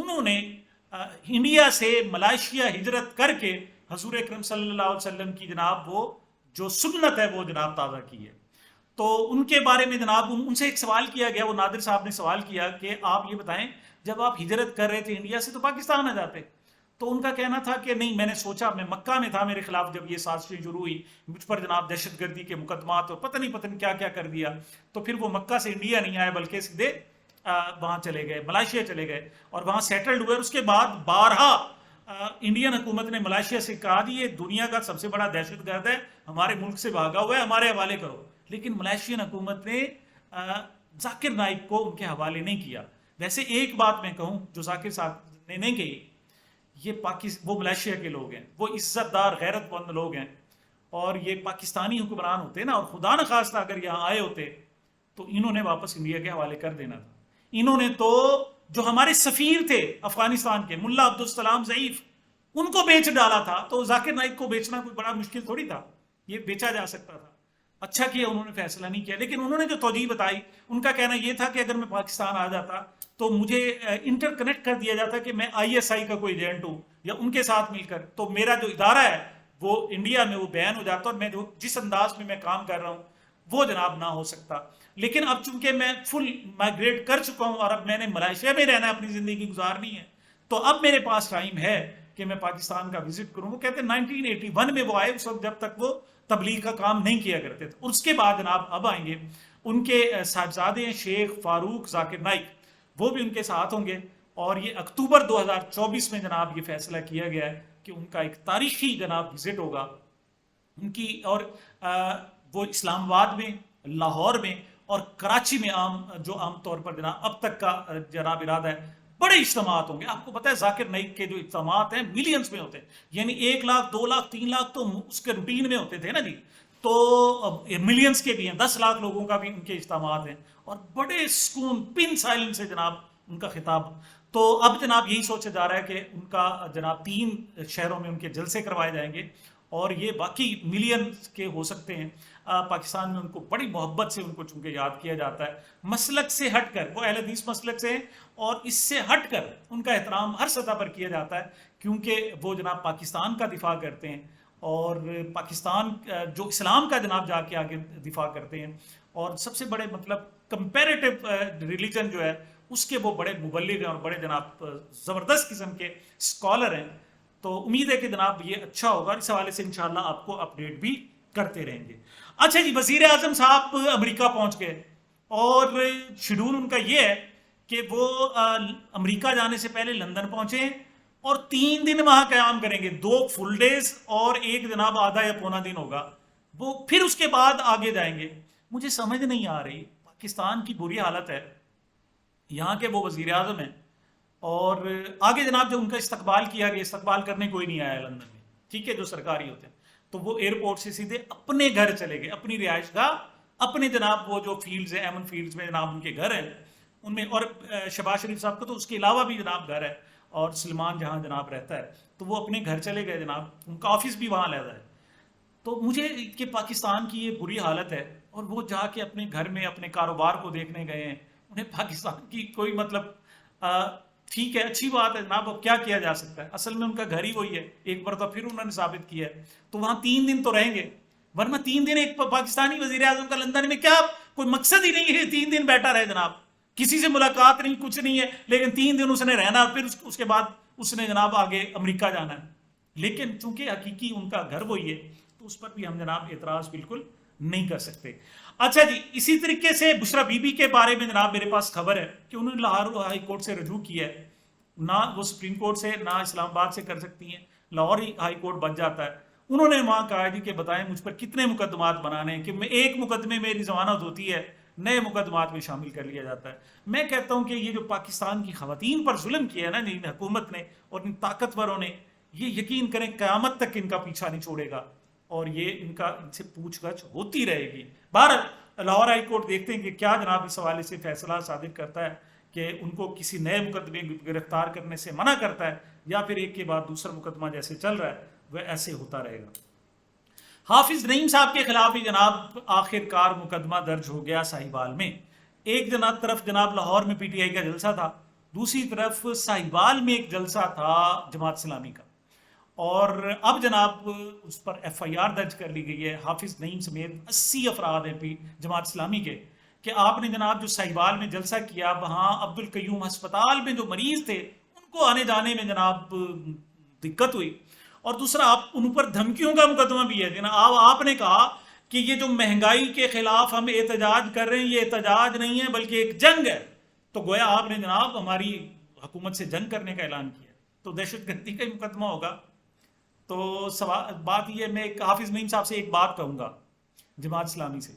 انہوں نے انڈیا سے ملائیشیا ہجرت کر کے حضور اکرم صلی اللہ علیہ وسلم کی جناب وہ جو سنت ہے وہ جناب تازہ کی ہے. تو ان کے بارے میں جناب ان سے ایک سوال کیا گیا, وہ نادر صاحب نے سوال کیا کہ آپ یہ بتائیں جب آپ ہجرت کر رہے تھے انڈیا سے تو پاکستان آ جاتے. تو ان کا کہنا تھا کہ نہیں, میں نے سوچا, میں مکہ میں تھا, میرے خلاف جب یہ سازشیں شروع ہوئی, مجھ پر جناب دہشت گردی کے مقدمات اور پتہ نہیں کیا کیا کر دیا, تو پھر وہ مکہ سے انڈیا نہیں آئے بلکہ سیدھے وہاں چلے گئے, ملائیشیا چلے گئے اور وہاں سیٹلڈ ہوئے. اس کے بعد بارہا انڈین حکومت نے ملائیشیا سے کہا دی یہ دنیا کا سب سے بڑا دہشت گرد ہے, ہمارے ملک سے بھاگا ہوا ہے, ہمارے حوالے کرو. لیکن ملائیشین حکومت نے ذاکر نائک کو ان کے حوالے نہیں کیا. ویسے ایک بات میں کہوں جو ذاکر صاحب نے نہیں کہی, یہ وہ ملائیشیا کے لوگ ہیں, وہ عزت دار غیرت مند لوگ ہیں, اور یہ پاکستانی حکمران ہوتے نا, اور خدا نخواستہ اگر یہاں آئے ہوتے تو انہوں نے واپس انڈیا کے حوالے کر دینا تھا. انہوں نے تو جو ہمارے سفیر تھے افغانستان کے ملا عبدالسلام ضعیف, ان کو بیچ ڈالا تھا. تو ذاکر نائک کو بیچنا کوئی بڑا مشکل تھوڑی تھا, یہ بیچا جا سکتا تھا. اچھا کیا انہوں نے فیصلہ نہیں کیا. لیکن انہوں نے جو توجیہ بتائی, ان کا کہنا یہ تھا کہ اگر میں پاکستان آ جاتا تو مجھے انٹر کنیکٹ کر دیا جاتا کہ میں آئی ایس آئی کا کوئی ایجنٹ ہوں یا ان کے ساتھ مل کر, تو میرا جو ادارہ ہے وہ انڈیا میں وہ بیان ہو جاتا, اور میں جس انداز میں کام کر رہا ہوں وہ جناب نہ ہو سکتا. لیکن اب چونکہ میں فل مائگریٹ کر چکا ہوں اور اب میں نے ملائیشیا میں رہنا ہے, اپنی زندگی گزارنی ہے, تو اب میرے پاس ٹائم ہے کہ میں پاکستان کا وزٹ کروں. وہ کہتے ہیں 1981 میں وہ آئے, اس وقت جب تک وہ تبلیغ کا کام نہیں کیا کرتے تھے. اس کے بعد جناب اب آئیں گے ان کے صاحبزادے شیخ فاروق ذاکر نائک, وہ بھی ان کے ساتھ ہوں گے. اور یہ اکتوبر 2024 میں جناب یہ فیصلہ کیا گیا ہے کہ ان کا ایک تاریخی جناب وزٹ ہوگا ان کی, اور وہ اسلام آباد میں, لاہور میں اور کراچی میں عام طور پر جناب اب تک کا جناب ارادہ ہے بڑے اجتماعات ہوں گے. آپ کو پتہ ہے ذاکر نائک کے جو اجتماعات ہیں ملینز میں ہوتے ہیں, یعنی 1 لاکھ 2 لاکھ 3 لاکھ تو اس کے روٹین میں ہوتے تھے نا جی, تو ملینز کے بھی ہیں, 10 لاکھ لوگوں کا بھی ان کے اجتماعات ہیں, اور بڑے سکون پن سائلنس سے جناب ان کا خطاب. تو اب جناب یہی سوچا جا رہا ہے کہ ان کا جناب 3 شہروں میں ان کے جلسے کروائے جائیں گے, اور یہ باقی ملینز کے ہو سکتے ہیں. پاکستان میں ان کو بڑی محبت سے ان کو چونکہ یاد کیا جاتا ہے, مسلک سے ہٹ کر, وہ اہل حدیث مسلک سے ہیں, اور اس سے ہٹ کر ان کا احترام ہر سطح پر کیا جاتا ہے, کیونکہ وہ جناب پاکستان کا دفاع کرتے ہیں, اور پاکستان جو اسلام کا جناب جا کے آگے دفاع کرتے ہیں, اور سب سے بڑے مطلب کمپیریٹو ریلیجن جو ہے اس کے وہ بڑے مبلغ ہیں اور بڑے جناب زبردست قسم کے اسکالر ہیں. تو امید ہے کہ جناب یہ اچھا ہوگا, اس حوالے سے انشاءاللہ آپ کو اپڈیٹ بھی کرتے رہیں گے. اچھا جی, وزیر اعظم صاحب امریکہ پہنچ گئے, اور شیڈول ان کا یہ ہے کہ وہ امریکہ جانے سے پہلے لندن پہنچے اور 3 دن وہاں قیام کریں گے, 2 فل ڈیز اور 1 جناب آدھا یا پونا دن ہوگا وہ, پھر اس کے بعد آگے جائیں گے. مجھے سمجھ نہیں آ رہی, پاکستان کی بری حالت ہے, یہاں کے وہ وزیر اعظم ہیں, اور آگے جناب جو ان کا استقبال کیا گیا, استقبال کرنے کوئی نہیں آیا لندن میں, ٹھیک ہے, جو سرکاری ہوتے ہیں, تو وہ ایئرپورٹ سے سیدھے اپنے گھر چلے گئے, اپنی رہائش گاہ, اپنے جناب وہ جو فیلڈز ہیں, ایمن فیلڈز میں جناب ان کے گھر ہیں ان میں, اور شہباز شریف صاحب کو تو اس کے علاوہ بھی جناب گھر ہے, اور سلمان جہاں جناب رہتا ہے, تو وہ اپنے گھر چلے گئے جناب, ان کا آفس بھی وہاں علیحدہ ہے. تو مجھے کہ پاکستان کی یہ بری حالت ہے, اور وہ جا کے اپنے گھر میں اپنے کاروبار کو دیکھنے گئے ہیں, انہیں پاکستان کی کوئی مطلب ٹھیک ہے, اچھی بات ہے جناب, اب کیا کیا جا سکتا ہے, اصل میں ان کا گھر ہی وہی ہے, ایک مرتبہ پھر انہوں نے ثابت کیا ہے. تو وہاں 3 دن تو رہیں گے, ورنہ 3 دن ایک پاکستانی وزیر اعظم کا لندن میں کیا کوئی مقصد ہی نہیں ہے, 3 دن بیٹھا رہے جناب, کسی سے ملاقات نہیں, کچھ نہیں ہے, لیکن 3 دن اس نے رہنا, پھر اس کے بعد اس نے جناب آگے امریکہ جانا ہے. لیکن چونکہ حقیقی ان کا گھر وہی ہے, تو اس پر بھی ہم جناب اعتراض بالکل نہیں کر سکتے. اچھا جی, اسی طریقے سے بشرا بی بی کے بارے میں جناب میرے پاس خبر ہے کہ انہوں نے لاہور ہائی کورٹ سے رجوع کیا ہے, نہ وہ سپریم کورٹ سے نہ اسلام آباد سے کر سکتی ہیں, لاہور ہی ہائی کورٹ بن جاتا ہے. انہوں نے وہاں کہا جی کہ بتائیں مجھ پر کتنے مقدمات بنانے ہیں, کہ میں ایک مقدمے میں میری ضمانت ہوتی ہے, نئے مقدمات میں شامل کر لیا جاتا ہے. میں کہتا ہوں کہ یہ جو پاکستان کی خواتین پر ظلم کیا ہے نا ان حکومت نے اور ان طاقتوروں نے, یہ یقین کریں قیامت تک ان کا پیچھا نہیں چھوڑے گا, اور یہ ان سے پوچھ گچھ ہوتی رہے گی. بہرحال لاہور ہائی کورٹ دیکھتے ہیں کہ کیا جناب اس حوالے سے فیصلہ صادر کرتا ہے, کہ ان کو کسی نئے مقدمے گرفتار کرنے سے منع کرتا ہے, یا پھر ایک کے بعد دوسرا مقدمہ جیسے چل رہا ہے وہ ایسے ہوتا رہے گا. حافظ نعیم صاحب کے خلاف بھی جناب آخر کار مقدمہ درج ہو گیا صاحبال میں. ایک طرف جناب لاہور میں پی ٹی آئی کا جلسہ تھا, دوسری طرف ساہیوال میں ایک جلسہ تھا جماعت اسلامی کا، اور اب جناب اس پر ایف آئی آر درج کر لی گئی ہے، حافظ نعیم سمیت 80 افراد ہیں جماعت اسلامی کے، کہ آپ نے جناب جو ساہیوال میں جلسہ کیا، وہاں عبد القیوم ہسپتال میں جو مریض تھے ان کو آنے جانے میں جناب دقت ہوئی، اور دوسرا آپ ان پر دھمکیوں کا مقدمہ بھی ہے جناب۔ آپ نے کہا کہ یہ جو مہنگائی کے خلاف ہم احتجاج کر رہے ہیں یہ احتجاج نہیں ہے بلکہ ایک جنگ ہے، تو گویا آپ نے جناب ہماری حکومت سے جنگ کرنے کا اعلان کیا، تو دہشت گردی کا ہی مقدمہ ہوگا۔ تو بات یہ ہے، میں حافظ نعیم صاحب سے ایک بات کہوں گا جماعت اسلامی سے،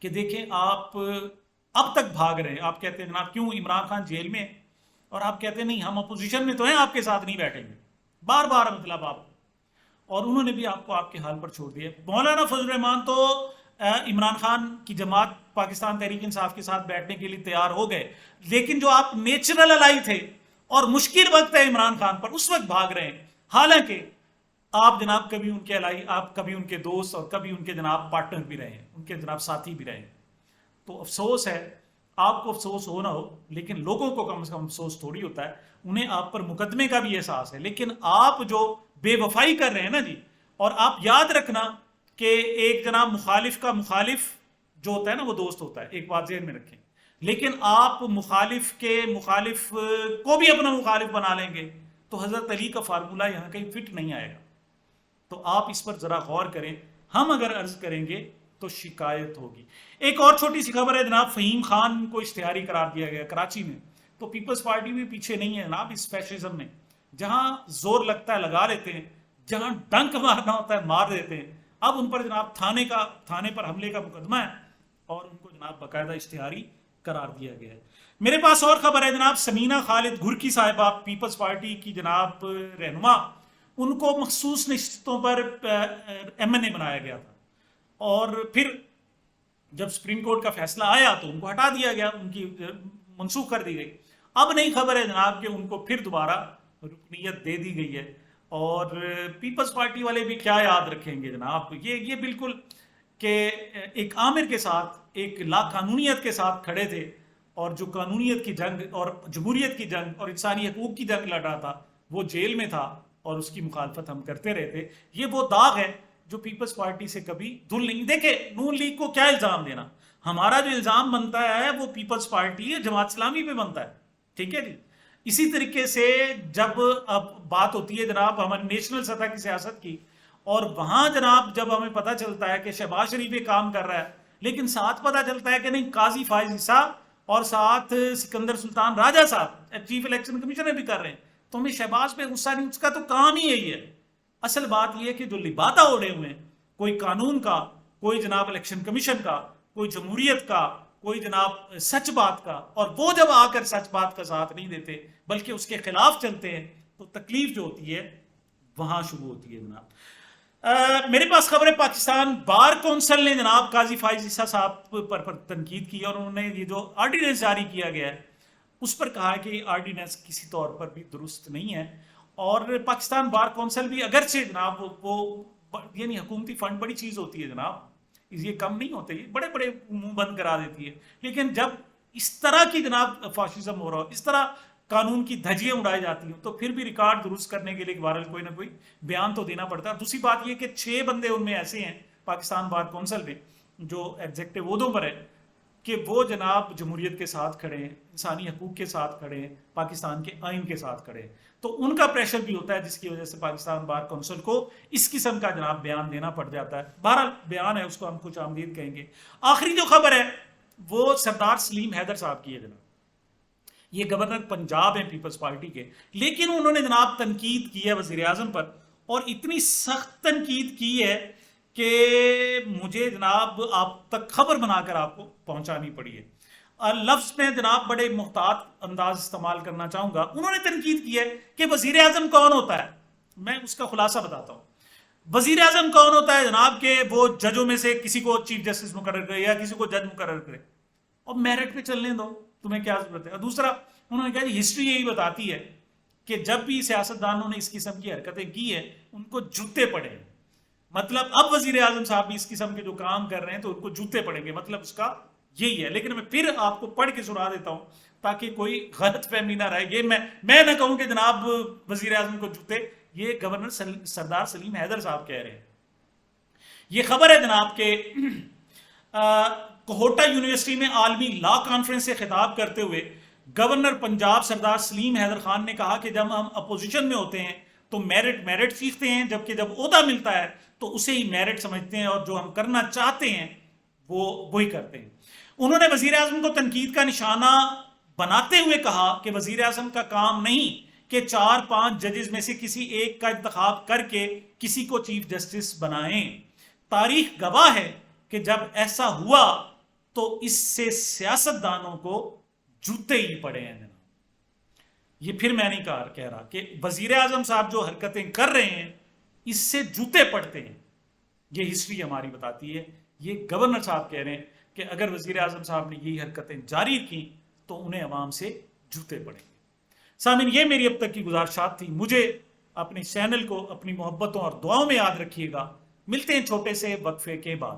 کہ دیکھیں آپ اب تک بھاگ رہے ہیں، آپ کہتے ہیں جناب کیوں عمران خان جیل میں ہے، اور آپ کہتے ہیں نہیں ہم اپوزیشن میں تو ہیں، آپ کے ساتھ نہیں بیٹھیں گے، بار بار مطلب آپ، اور انہوں نے بھی آپ کو آپ کے حال پر چھوڑ دیا۔ مولانا فضل الرحمان تو عمران خان کی جماعت پاکستان تحریک انصاف کے ساتھ بیٹھنے کے لیے تیار ہو گئے، لیکن جو آپ نیچرل الائی تھے اور مشکل وقت ہے عمران خان پر، اس وقت بھاگ رہے ہیں، حالانکہ آپ جناب کبھی ان کے الائی، آپ کبھی ان کے دوست اور کبھی ان کے جناب پارٹنر بھی رہے ہیں، ان کے جناب ساتھی بھی رہے ہیں۔ تو افسوس ہے، آپ کو افسوس ہو نہ ہو، لیکن لوگوں کو کم سے کم افسوس تھوڑی ہوتا ہے، انہیں آپ پر مقدمے کا بھی احساس ہے، لیکن آپ جو بے وفائی کر رہے ہیں نا جی، اور آپ یاد رکھنا کہ ایک جناب مخالف کا مخالف جو ہوتا ہے نا وہ دوست ہوتا ہے، ایک بات ذہن میں رکھیں، لیکن آپ مخالف کے مخالف کو بھی اپنا مخالف بنا لیں گے تو حضرت علی کا فارمولہ یہاں کہیں فٹ نہیں آئے گا۔ تو آپ اس پر ذرا غور کریں، ہم اگر عرض کریں گے تو شکایت ہوگی۔ ایک اور چھوٹی سی خبر ہے جناب، فہیم خان کو اشتہاری قرار دیا گیا کراچی میں، تو پیپلز پارٹی بھی پیچھے نہیں ہے جناب اس فیشزم میں، جہاں زور لگتا ہے لگا لیتے ہیں، جہاں ڈنک مارنا ہوتا ہے مار دیتے ہیں۔ اب ان پر جناب تھانے پر حملے کا مقدمہ ہے، اور ان کو جناب باقاعدہ اشتہاری قرار دیا گیا ہے۔ میرے پاس اور خبر ہے جناب، سمینہ خالد گھرکی صاحبہ پیپلز پارٹی کی جناب رہنما، ان کو مخصوص نشستوں پر ایم این اے بنایا گیا تھا، اور پھر جب سپریم کورٹ کا فیصلہ آیا تو ان کو ہٹا دیا گیا، ان کی منسوخ کر دی گئی۔ اب نئی خبر ہے جناب کہ ان کو پھر دوبارہ رکنیت دے دی گئی ہے، اور پیپلز پارٹی والے بھی کیا یاد رکھیں گے جناب، یہ بالکل کہ ایک آمر کے ساتھ، ایک لا قانونیت کے ساتھ کھڑے تھے، اور جو قانونیت کی جنگ اور جمہوریت کی جنگ اور انسانی حقوق کی جنگ لڑ رہا تھا وہ جیل میں تھا، اور اس کی مخالفت ہم کرتے رہے تھے۔ یہ وہ داغ ہے جو پیپلز پارٹی سے کبھی دھل نہیں۔ دیکھیں نون لیگ کو کیا الزام دینا، ہمارا جو الزام بنتا ہے وہ پیپلز پارٹی جماعت اسلامی پہ بنتا ہے، ٹھیک ہے جی۔ اسی طریقے سے جب اب بات ہوتی ہے جناب ہماری نیشنل سطح کی سیاست کی، اور وہاں جناب جب ہمیں پتہ چلتا ہے کہ شہباز شریف یہ کام کر رہا ہے، لیکن ساتھ پتہ چلتا ہے کہ نہیں قاضی فائز عیسیٰ اور ساتھ سکندر سلطان راجہ صاحب چیف الیکشن کمیشنر بھی کر رہے ہیں، تو ہمیں شہباز پہ غصہ نہیں، اس کا تو کام ہی یہی ہے۔ اصل بات یہ ہے کہ جو لبادہ اوڑے ہوئے ہیں، کوئی قانون کا، کوئی جناب الیکشن کمیشن کا، کوئی جمہوریت کا، کوئی جناب سچ بات کا، اور وہ جب آ کر سچ بات کا ساتھ نہیں دیتے بلکہ اس کے خلاف چلتے ہیں، تو تکلیف جو ہوتی ہے وہاں شروع ہوتی ہے جناب۔ میرے پاس خبر ہے، پاکستان بار کونسل نے جناب قاضی فائز عیسیٰ صاحب پر تنقید کی، اور انہوں نے یہ جو آرڈیننس جاری کیا گیا ہے اس پر کہا ہے کہ یہ آرڈیننس کسی طور پر بھی درست نہیں ہے، اور پاکستان بار کونسل بھی اگرچہ جناب وہ یعنی حکومتی فنڈ بڑی چیز ہوتی ہے جناب، یہ کم نہیں ہوتے، یہ بڑے بڑے منہ بند کرا دیتی ہے، لیکن جب اس طرح کی جناب فاشزم ہو رہا ہو، اس طرح قانون کی دھجیاں اڑائی جاتی ہیں، تو پھر بھی ریکارڈ درست کرنے کے لیے بہرحال کوئی نہ کوئی بیان تو دینا پڑتا ہے۔ دوسری بات یہ کہ 6 بندے ان میں ایسے ہیں پاکستان بار کونسل میں جو ایگزیکٹو عہدوں پر ہیں کہ وہ جناب جمہوریت کے ساتھ کھڑے ہیں، انسانی حقوق کے ساتھ کھڑے ہیں، پاکستان کے آئین کے ساتھ کھڑے ہیں، تو ان کا پریشر بھی ہوتا ہے، جس کی وجہ سے پاکستان بار کونسل کو اس قسم کا جناب بیان دینا پڑ جاتا ہے۔ بہرحال بیان ہے، اس کو ہم خوش آمدید کہیں گے۔ آخری جو خبر ہے وہ سردار سلیم حیدر صاحب کی ہے جناب، یہ گورنر پنجاب ہیں پیپلز پارٹی کے، لیکن انہوں نے جناب تنقید کی ہے وزیر اعظم پر، اور اتنی سخت تنقید کی ہے کہ مجھے جناب آپ تک خبر بنا کر آپ کو پہنچانی پڑی ہے۔ لفظ میں جناب بڑے محتاط انداز استعمال کرنا چاہوں گا۔ انہوں نے تنقید کی ہے کہ وزیر اعظم کون ہوتا ہے، میں اس کا خلاصہ بتاتا ہوں۔ وزیر اعظم کون ہوتا ہے جناب کہ وہ ججوں میں سے کسی کو چیف جسٹس مقرر کرے یا کسی کو جج مقرر کرے، اور میرٹ پہ چلنے دو، تمہیں کیا ضرورت ہے۔ اور دوسرا انہوں نے کہا کہ ہسٹری یہی بتاتی ہے کہ جب بھی سیاستدانوں نے اس قسم کی حرکتیں کی ہیں ان کو جوتے پڑے ہیں، مطلب اب وزیر اعظم صاحب بھی اس قسم کے جو کام کر رہے ہیں تو ان کو جوتے پڑیں گے، مطلب اس کا یہی ہے۔ لیکن میں پھر آپ کو پڑھ کے سنا دیتا ہوں تاکہ کوئی غلط فہمی نہ رہے. یہ میں نہ کہوں کہ جناب وزیر اعظم کو جوتے، یہ گورنر سردار سلیم حیدر صاحب کہہ رہے ہیں. یہ خبر ہے جناب کہ کوہوٹا یونیورسٹی میں عالمی لا کانفرنس سے خطاب کرتے ہوئے گورنر پنجاب سردار سلیم حیدر خان نے کہا کہ جب ہم اپوزیشن میں ہوتے ہیں تو میرٹ سیکھتے ہیں، جبکہ جب عہدہ ملتا ہے تو اسے ہی میرٹ سمجھتے ہیں، اور جو ہم کرنا چاہتے ہیں وہی کرتے ہیں. انہوں نے وزیر اعظم کو تنقید کا نشانہ بناتے ہوئے کہا کہ وزیر اعظم کا کام نہیں کہ 4-5 ججز میں سے کسی ایک کا انتخاب کر کے کسی کو چیف جسٹس بنائیں. تاریخ گواہ ہے کہ جب ایسا ہوا تو اس سے سیاستدانوں کو جوتے ہی پڑے ہیں جناب. یہ پھر میں نہیں کہہ رہا کہ وزیر اعظم صاحب جو حرکتیں کر رہے ہیں اس سے جوتے پڑتے ہیں. یہ ہسٹری ہماری بتاتی ہے. یہ گورنر صاحب کہہ رہے ہیں کہ اگر وزیر اعظم صاحب نے یہی حرکتیں جاری کی تو انہیں عوام سے جوتے پڑیں گے. سامعین، یہ میری اب تک کی گزارشات تھی. مجھے اپنے چینل کو اپنی محبتوں اور دعاؤں میں یاد رکھیے گا. ملتے ہیں چھوٹے سے وقفے کے بعد.